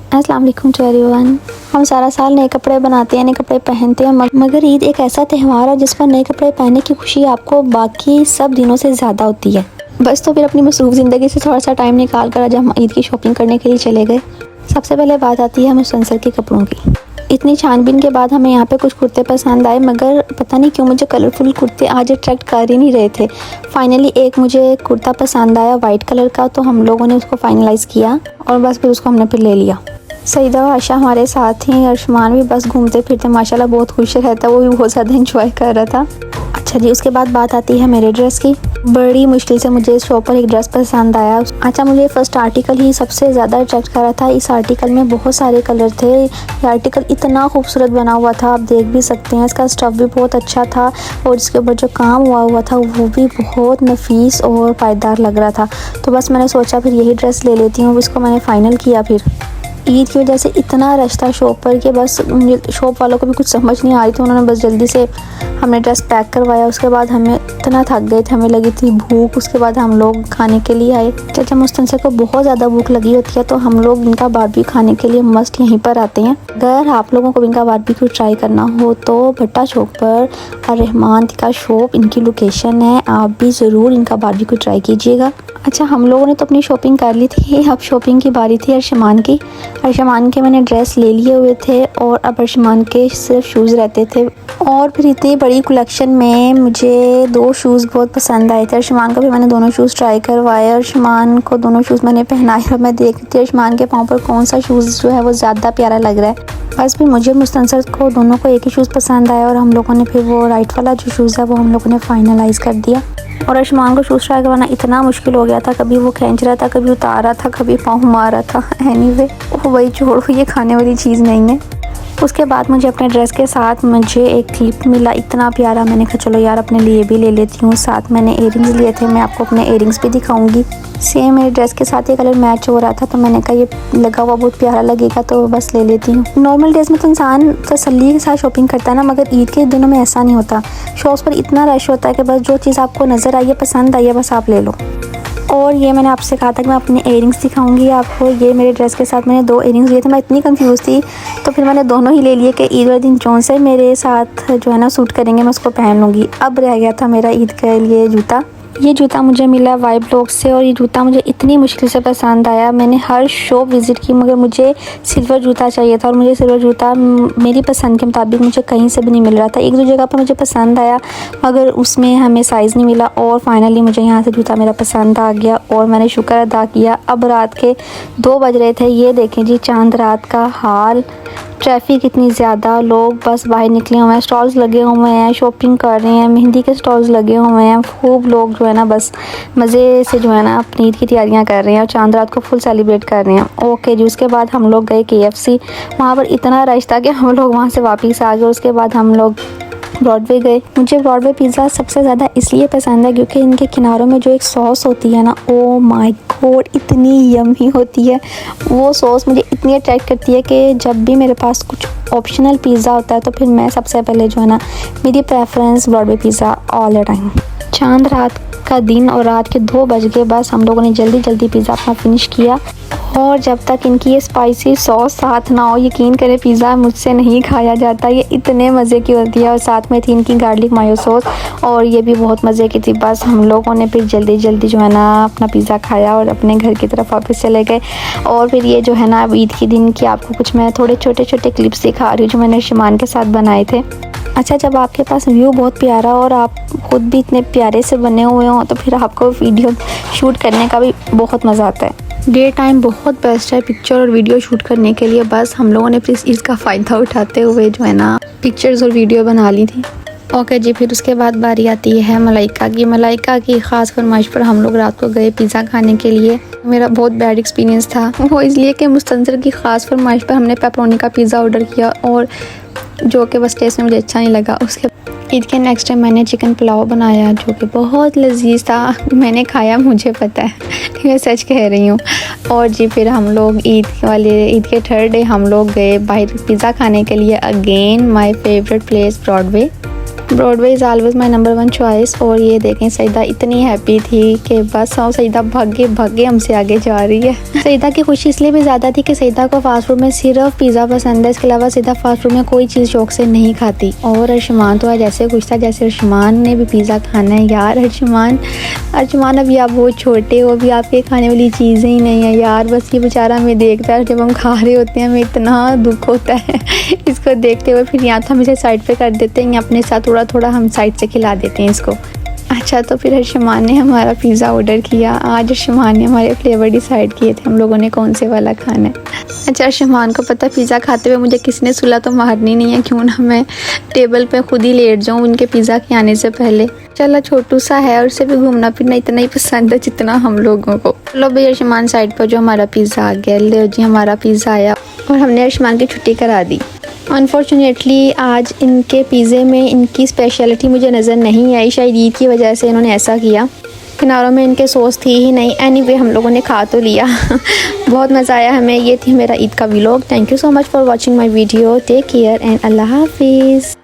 अस्सलाम वालेकुम to everyone. हम सारा साल नए कपड़े बनाते हैं, नए कपड़े पहनते हैं, मगर ईद एक ऐसा त्यौहार है जिस पर नए कपड़े पहनने की खुशी आपको बाकी सब दिनों से ज़्यादा होती है। बस तो फिर अपनी मसरूफ़ ज़िंदगी से थोड़ा सा टाइम निकाल कर आज हम ईद की शॉपिंग करने के लिए चले गए। सबसे पहले बात आती है मुसलसल के कपड़ों की। इतनी छानबीन के बाद हमें यहाँ पे कुछ कुर्ते पसंद आए, मगर पता नहीं क्यों मुझे कलरफुल कुर्ते आज अट्रैक्ट कर ही नहीं रहे थे। फाइनली एक मुझे कुर्ता पसंद आया वाइट कलर का, तो हम लोगों ने उसको फाइनलाइज़ किया और बस फिर उसको हमने फिर ले लिया। सईदा और आशा हमारे साथ थी, अर्शमान भी बस घूमते फिरते माशाल्लाह बहुत खुश रहता, वो भी बहुत ज़्यादा इंजॉय कर रहा था। अच्छा जी, उसके बाद बात आती है मेरे ड्रेस की। बड़ी मुश्किल से मुझे इस शॉप पर एक ड्रेस पसंद आया। अच्छा, मुझे फर्स्ट आर्टिकल ही सबसे ज़्यादा अट्रैक्ट कर रहा था। इस आर्टिकल में बहुत सारे कलर थे। ये आर्टिकल इतना खूबसूरत बना हुआ था, आप देख भी सकते हैं। इसका स्टफ़ भी बहुत अच्छा था और इसके ऊपर जो काम हुआ था वो भी बहुत नफीस और पायदार लग रहा था। तो बस मैंने सोचा फिर यही ड्रेस ले लेती हूँ। इसको मैंने फ़ाइनल किया। फिर ईद की वजह से इतना रश था शॉप पर कि बस शॉप वालों को भी कुछ समझ नहीं आ रही थी। उन्होंने बस जल्दी से हमने ड्रेस पैक करवाया। उसके बाद हमें इतना थक गए थे, हमें लगी थी भूख। उसके बाद हम लोग खाने के लिए आए। जब मुस्तनसर को बहुत ज़्यादा भूख लगी होती है तो हम लोग इनका बारबेक्यू खाने के लिए मस्ट यहीं पर आते हैं। अगर आप लोगों को इनका बारबेक्यू ट्राई करना हो तो भट्टा चौक पर अर्रहमान का शॉप इनकी लोकेशन है। आप भी ज़रूर इनका बारबेक्यू ट्राई कीजिएगा। अच्छा, हम लोगों ने तो अपनी शॉपिंग कर ली थी। अब शॉपिंग की बारी थी अर्शमान की। अर्शमान के मैंने ड्रेस ले लिए हुए थे और अब अर्शमान के सिर्फ शूज़ रहते थे। और फिर इतनी बड़ी कलेक्शन में मुझे 2 शूज़ बहुत पसंद आए थे। अर्शमान को भी मैंने दोनों शूज़ ट्राई करवाए। अर्शमान को दोनों शूज़ मैंने पहनाए और मैं देख रही थी अर्शमान के पाँव पर कौन सा शूज़ जो है वो ज़्यादा प्यारा लग रहा है। बस फिर मुझे मुस्तनसर को दोनों को एक ही शूज़ पसंद आया और हम लोगों ने फिर वो राइट वाला जो शूज़ है वो हम लोगों ने फाइनलाइज़ कर दिया। और अर्शमान को शूज़ ट्राई करवाना इतना मुश्किल हो गया था, कभी वो खींच रहा था, कभी उतार रहा था, कभी पाँव मार रहा था। एनीवे वही छोड़ो, ये खाने वाली चीज़ नहीं है। उसके बाद मुझे अपने ड्रेस के साथ मुझे एक क्लिप मिला इतना प्यारा। मैंने कहा चलो यार अपने लिए भी ले लेती हूँ। साथ मैंने इयरिंग्स लिए थे, मैं आपको अपने इयरिंग्स भी दिखाऊंगी। सेम मेरे ड्रेस के साथ ये कलर मैच हो रहा था, तो मैंने कहा ये लगा हुआ बहुत प्यारा लगेगा, तो बस ले लेती हूँ। नॉर्मल डेज़ में तो इंसान तसल्ली के साथ शॉपिंग करता है ना, मगर ईद के दिनों में ऐसा नहीं होता। शॉप्स पर इतना रश होता है कि बस जो चीज़ आपको नज़र आई है, पसंद आई है, बस आप ले लो। और ये मैंने आपसे कहा था कि मैं अपने इयरिंग्स दिखाऊंगी आपको। ये मेरे ड्रेस के साथ मैंने 2 इयरिंग्स लिए थे। मैं इतनी कंफ्यूज थी तो फिर मैंने दोनों ही ले लिए कि ईद वाले दिन जौन से मेरे साथ जो है ना सूट करेंगे मैं उसको पहन लूँगी। अब रह गया था मेरा ईद के लिए जूता। ये जूता मुझे मिला वाइब ब्लॉग से और ये जूता मुझे इतनी मुश्किल से पसंद आया। मैंने हर शॉप विज़िट की मगर मुझे सिल्वर जूता चाहिए था और मुझे सिल्वर जूता मेरी पसंद के मुताबिक मुझे कहीं से भी नहीं मिल रहा था। 1-2 जगह पर मुझे पसंद आया मगर उसमें हमें साइज़ नहीं मिला और फाइनली मुझे यहाँ से जूता मेरा पसंद आ गया और मैंने शुक्र अदा किया। अब रात के 2 बज रहे थे। ये देखें जी चांद रात का हाल। ट्रैफिक इतनी ज़्यादा, लोग बस बाहर निकले हुए हैं, स्टॉल्स लगे हुए हैं, शॉपिंग कर रहे हैं, मेहंदी के स्टॉल्स लगे हुए हैं। खूब लोग जो है ना बस मज़े से जो है ना अपनी ईद की तैयारियां कर रहे हैं और चांद रात को फुल सेलिब्रेट कर रहे हैं। ओके जी, उसके बाद हम लोग गए KFC। वहाँ पर इतना रश था कि हम लोग वहाँ से वापस आ गए। उसके बाद हम लोग ब्रॉडवे गए। मुझे ब्रॉडवे पिज़्ज़ा सबसे ज़्यादा इसलिए पसंद है क्योंकि इनके किनारों में जो एक सॉस होती है ना, ओ माय गॉड इतनी यम्मी होती है। वो सॉस मुझे इतनी अट्रैक्ट करती है कि जब भी मेरे पास कुछ ऑप्शनल पिज़्ज़ा होता है तो फिर मैं सबसे पहले जो है ना मेरी preference Broadway pizza all the time. चांद रात का दिन और रात के 2 बज गए। बस हम लोगों ने जल्दी जल्दी पिज़्ज़ा अपना फिनिश किया और जब तक इनकी ये स्पाइसी सॉस साथ ना हो, यकीन करें पिज़्ज़ा मुझसे नहीं खाया जाता। ये इतने मज़े की होती है और साथ में थी इनकी गार्लिक मायो सॉस और ये भी बहुत मज़े की थी। बस हम लोगों ने फिर जल्दी जल्दी जो है ना अपना पिज़्ज़ा खाया और अपने घर की तरफ वापस चले गए। और फिर ये जो है ना अब ईद के दिन की आपको कुछ मैं थोड़े छोटे छोटे क्लिप्स दिखा रही हूँ जो मैंने अर्शमान के साथ बनाए थे। अच्छा, जब आपके पास व्यू बहुत प्यारा और आप खुद भी इतने प्यारे से बने हुए हों तो फिर आपको वीडियो शूट करने का भी बहुत मज़ा आता है। डे टाइम बहुत बेस्ट है पिक्चर और वीडियो शूट करने के लिए। बस हम लोगों ने फिर इसका फ़ायदा उठाते हुए जो है ना पिक्चर्स और वीडियो बना ली थी। ओके जी, फिर उसके बाद बारी आती है मलाइका की। मलाइका की ख़ास फरमाइश पर हम लोग रात को गए पिज़्ज़ा खाने के लिए। मेरा बहुत बैड एक्सपीरियंस था वो इसलिए कि मुस्तनसर की ख़ास फरमाइश पर हमने पेपरोनी का पिज़्ज़ा ऑर्डर किया और जो कि बस टेस्ट में मुझे अच्छा नहीं लगा। उसके ईद के नेक्स्ट टाइम मैंने चिकन पुलाव बनाया जो कि बहुत लजीज था। मैंने खाया, मुझे पता है, मैं सच कह रही हूँ। और जी फिर हम लोग ईद के 3rd डे हम लोग गए बाहर पिज़्ज़ा खाने के लिए। Again my favourite place Broadway. Broadway is always my number 1 choice. और ये देखें सईदा इतनी हैप्पी थी कि बस सईदा भागे हमसे आगे जा रही है। सईदा की खुशी इसलिए भी ज़्यादा थी कि सईदा को फास्ट फूड में सिर्फ पिज़्ज़ा पसंद है, इसके अलावा सईदा फास्ट फूड में कोई चीज़ शौक से नहीं खाती। और अर्शमान तो आज ऐसे खुश था जैसे अर्शमान ने भी पिज़्ज़ा खाना है। यार अर्शमान अभी आप बहुत छोटे हो, अभी आपके खाने वाली चीज़ें ही नहीं है यार। बस ये बेचारा हमें देखता है, जब हम खा रहे होते हैं हमें इतना दुख होता है इसको देखते हुए। फिर यहाँ तो हम इसे साइड पे कर देते हैं, अपने साथ थोड़ा थोड़ा हम साइड से खिला देते हैं इसको। अच्छा, तो फिर अर्शमान ने हमारा पिज़्ज़ा ऑर्डर किया। आज अर्शमान ने हमारे फ्लेवर डिसाइड किए थे हम लोगों ने कौन से वाला खाना है। अच्छा, अर्शमान को पता पिज़्ज़ा खाते हुए मुझे किसी ने सुला तो मारनी नहीं है, क्यों ना मैं टेबल पे खुद ही लेट जाऊँ उनके पिज़्ज़ा के आने से पहले। चलो छोटू सा है और उसे भी घूमना फिरना इतना ही पसंद है जितना हम लोगों को। चलो भाई अर्शमान साइड पर, जो हमारा पिज़्ज़ा आ गया। ले जी हमारा पिज़्ज़ा आया और हमने अर्शमान की छुट्टी करा दी। अनफॉर्चुनेटली आज इनके पिज़्ज़े में इनकी स्पेशलिटी मुझे नज़र नहीं आई, शायद ईद की वजह से इन्होंने ऐसा किया। किनारों में इनके सॉस थी ही नहीं। एनीवे हम लोगों ने खा तो लिया बहुत मज़ा आया हमें। ये थी मेरा ईद का vlog. Thank you so much for watching my video. Take care and अल्लाह हाफिज़।